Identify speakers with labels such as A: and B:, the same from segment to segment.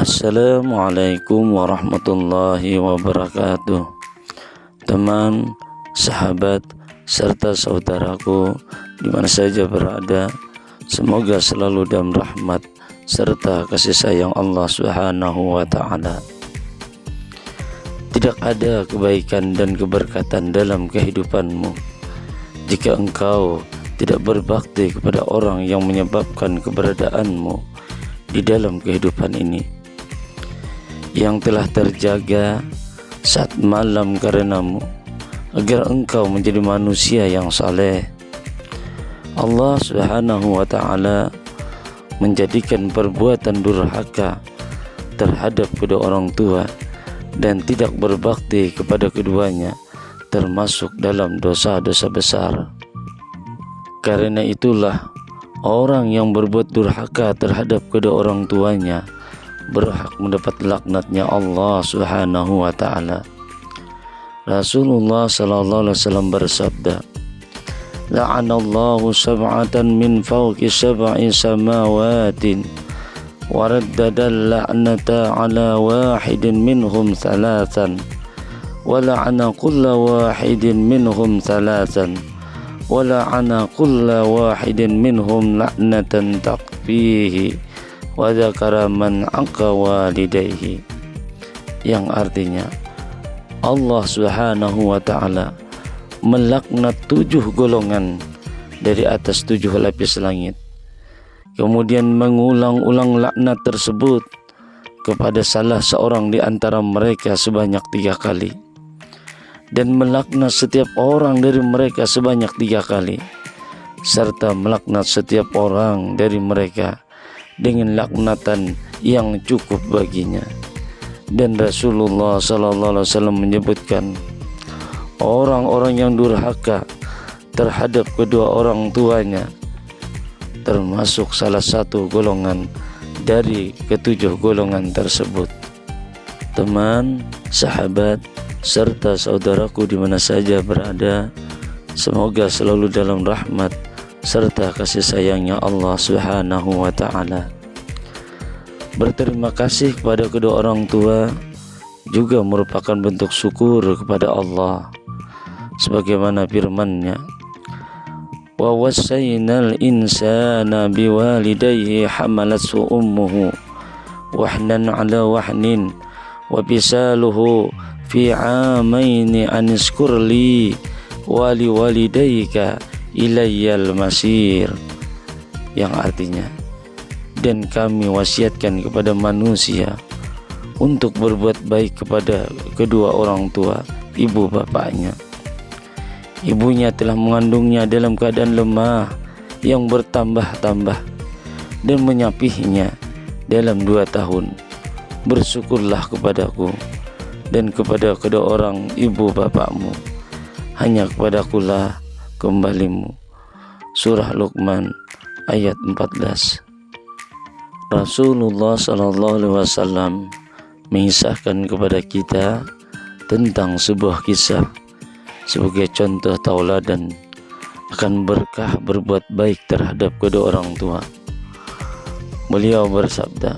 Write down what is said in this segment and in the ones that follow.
A: Assalamualaikum warahmatullahi wabarakatuh. Teman, sahabat, serta saudaraku di mana saja berada, semoga selalu dalam rahmat serta kasih sayang Allah Subhanahu wa Ta'ala. Tidak ada kebaikan dan keberkatan dalam kehidupanmu jika engkau tidak berbakti kepada orang yang menyebabkan keberadaanmu di dalam kehidupan ini, yang telah terjaga saat malam karenamu, agar engkau menjadi manusia yang saleh. Allah Subhanahu wa Ta'ala menjadikan perbuatan durhaka terhadap kedua orang tua dan tidak berbakti kepada keduanya termasuk dalam dosa-dosa besar. Karena itulah orang yang berbuat durhaka terhadap kedua orang tuanya berhak mendapat laknatnya Allah Subhanahu wa Ta'ala. Rasulullah sallallahu alaihi wasallam bersabda, "La'anallahu sab'atan min fawqi sab'i samawatin wa raddada al-la'nata 'ala wahidin minhum thalathan wa la'ana kulla wahidin minhum thalathan wa la'ana kulla wahidin minhum la'natan takfihi wa dzakara man 'aqa walidayhi." Yang artinya Allah Subhanahu wa Ta'ala melaknat 7 golongan dari atas 7 lapis langit, kemudian mengulang-ulang laknat tersebut kepada salah seorang di antara mereka sebanyak 3 kali, dan melaknat setiap orang dari mereka sebanyak 3 kali, serta melaknat setiap orang dari mereka dengan laknatan yang cukup baginya. Dan Rasulullah sallallahu alaihi wasallam menyebutkan, orang-orang yang durhaka terhadap kedua orang tuanya termasuk salah satu golongan dari ke-7 golongan tersebut. Teman, sahabat, serta saudaraku di mana saja berada, semoga selalu dalam rahmat serta kasih sayangnya Allah Subhanahu wa Ta'ala. Berterima kasih kepada kedua orang tua juga merupakan bentuk syukur kepada Allah, sebagaimana firman-Nya, "Wa wassaynal insana biwalidayhi hamalathu ummuhu wahnan 'ala wahnin wa bisaluhu fi 'amaini anishkur li wa liwalidayka ilayyal masir." Yang artinya, dan kami wasiatkan kepada manusia untuk berbuat baik kepada kedua orang tua, ibu bapaknya. Ibunya telah mengandungnya dalam keadaan lemah yang bertambah-tambah dan menyapihnya dalam 2 tahun. Bersyukurlah kepadaku dan kepada kedua orang ibu bapakmu, hanya kepadakulah kembalimu. Surah Luqman ayat 14. Rasulullah sallallahu alaihi wasallam mengisahkan kepada kita tentang sebuah kisah sebagai contoh tauladan akan berkah berbuat baik terhadap kedua orang tua. Beliau bersabda,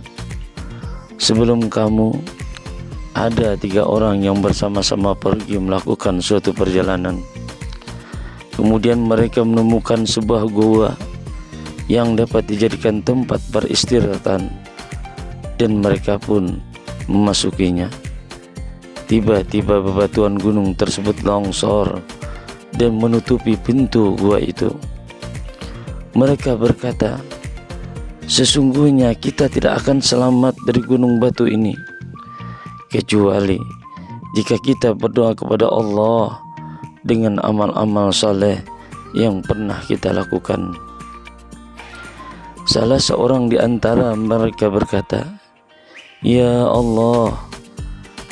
A: "Sebelum kamu ada 3 orang yang bersama-sama pergi melakukan suatu perjalanan. Kemudian mereka menemukan sebuah gua yang dapat dijadikan tempat peristirahatan, dan mereka pun memasukinya. Tiba-tiba bebatuan gunung tersebut longsor dan menutupi pintu gua itu. Mereka berkata, 'Sesungguhnya kita tidak akan selamat dari gunung batu ini, kecuali jika kita berdoa kepada Allah dengan amal-amal saleh yang pernah kita lakukan.' Salah seorang di antara mereka berkata, 'Ya Allah,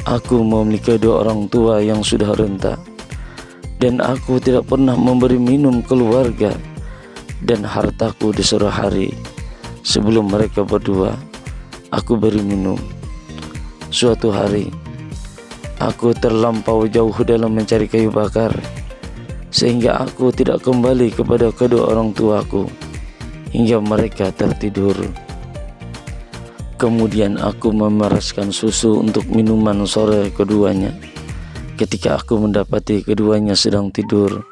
A: aku memiliki 2 orang tua yang sudah renta, dan aku tidak pernah memberi minum keluarga dan hartaku di sore hari. Sebelum mereka berdua, aku beri minum. Suatu hari, aku terlampau jauh dalam mencari kayu bakar, sehingga aku tidak kembali kepada kedua orang tuaku hingga mereka tertidur. Kemudian aku memeraskan susu untuk minuman sore keduanya. Ketika aku mendapati keduanya sedang tidur,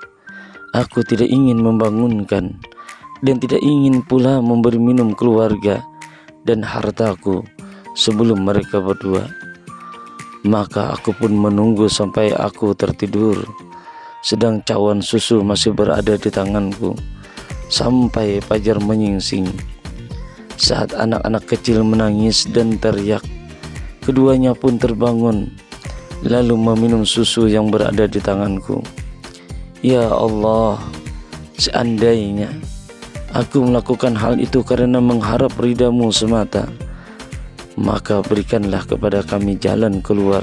A: aku tidak ingin membangunkan dan tidak ingin pula memberi minum keluarga dan hartaku sebelum mereka berdua. Maka aku pun menunggu sampai aku tertidur, sedang cawan susu masih berada di tanganku, sampai fajar menyingsing. Saat anak-anak kecil menangis dan teriak, keduanya pun terbangun, lalu meminum susu yang berada di tanganku. Ya Allah, seandainya aku melakukan hal itu karena mengharap ridha-Mu semata, maka berikanlah kepada kami jalan keluar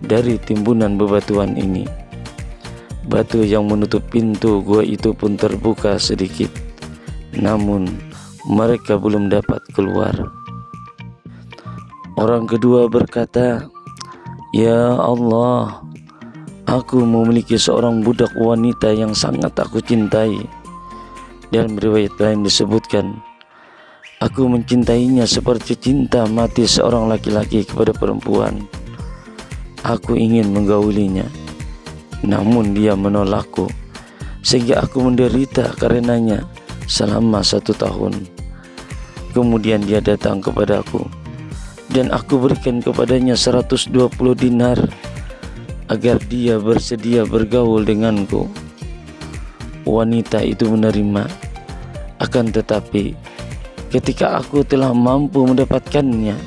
A: dari timbunan bebatuan ini. Batu yang menutup pintu gua itu pun terbuka sedikit, namun mereka belum dapat keluar. Orang kedua berkata, Ya Allah, aku memiliki seorang budak wanita yang sangat aku cintai. Dalam riwayat lain disebutkan, aku mencintainya seperti cinta mati seorang laki-laki kepada perempuan. Aku ingin menggaulinya, namun dia menolakku, sehingga aku menderita karenanya selama 1 tahun. Kemudian dia datang kepadaku, dan aku berikan kepadanya 120 dinar agar dia bersedia bergaul denganku. Wanita itu menerima, akan tetapi ketika aku telah mampu mendapatkannya,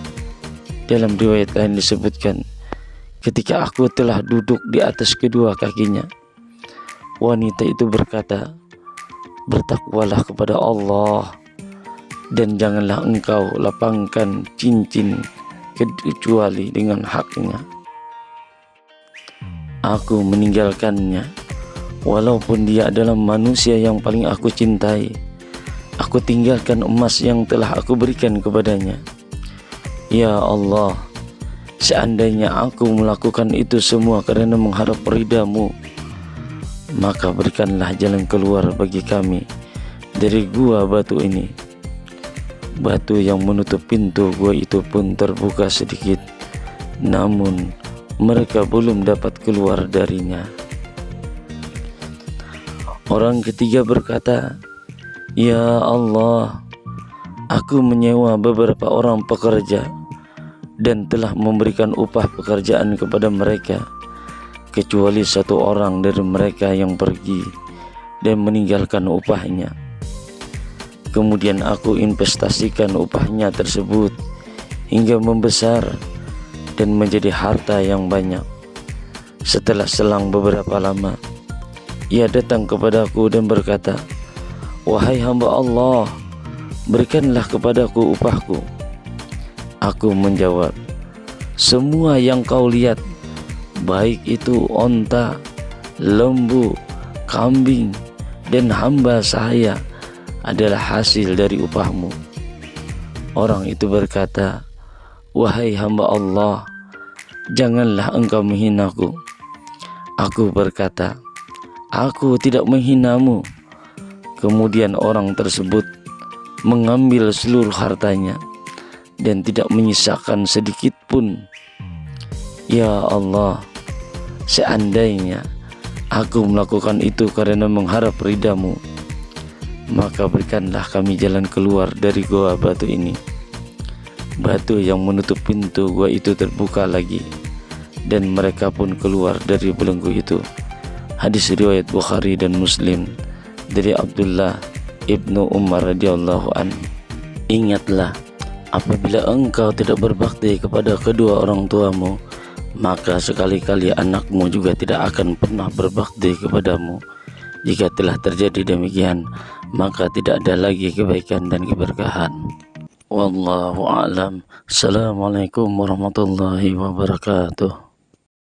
A: dalam riwayat lain disebutkan, ketika aku telah duduk di atas kedua kakinya, wanita itu berkata, bertakwalah kepada Allah, dan janganlah engkau lapangkan cincin kecuali dengan haknya. Aku meninggalkannya, walaupun dia adalah manusia yang paling aku cintai. Aku tinggalkan emas yang telah aku berikan kepadanya. Ya Allah, seandainya aku melakukan itu semua karena mengharap ridha-Mu, maka berikanlah jalan keluar bagi kami dari gua batu ini. Batu yang menutup pintu gua itu pun terbuka sedikit, namun mereka belum dapat keluar darinya. Orang ketiga berkata, Ya Allah, aku menyewa beberapa orang pekerja dan telah memberikan upah pekerjaan kepada mereka, kecuali 1 orang dari mereka yang pergi dan meninggalkan upahnya. Kemudian aku investasikan upahnya tersebut hingga membesar dan menjadi harta yang banyak. Setelah selang beberapa lama, ia datang kepadaku dan berkata, Wahai hamba Allah, berikanlah kepadaku upahku. Aku menjawab, semua yang kau lihat, baik itu onta, lembu, kambing, dan hamba saya, adalah hasil dari upahmu. Orang itu berkata, Wahai hamba Allah, janganlah engkau menghinaku. Aku berkata, Aku tidak menghinamu. Kemudian orang tersebut mengambil seluruh hartanya dan tidak menyisakan sedikit pun. Ya Allah, seandainya aku melakukan itu karena mengharap ridha-Mu, maka berikanlah kami jalan keluar dari gua batu ini. Batu yang menutup pintu gua itu terbuka lagi, dan mereka pun keluar dari belenggu itu. Hadis riwayat Bukhari dan Muslim dari Abdullah ibnu Umar radhiyallahu an. Ingatlah, apabila engkau tidak berbakti kepada kedua orang tuamu, maka sekali-kali anakmu juga tidak akan pernah berbakti kepadamu. Jika telah terjadi demikian, maka tidak ada lagi kebaikan dan keberkahan. Wallahu a'lam. Assalamualaikum warahmatullahi wabarakatuh.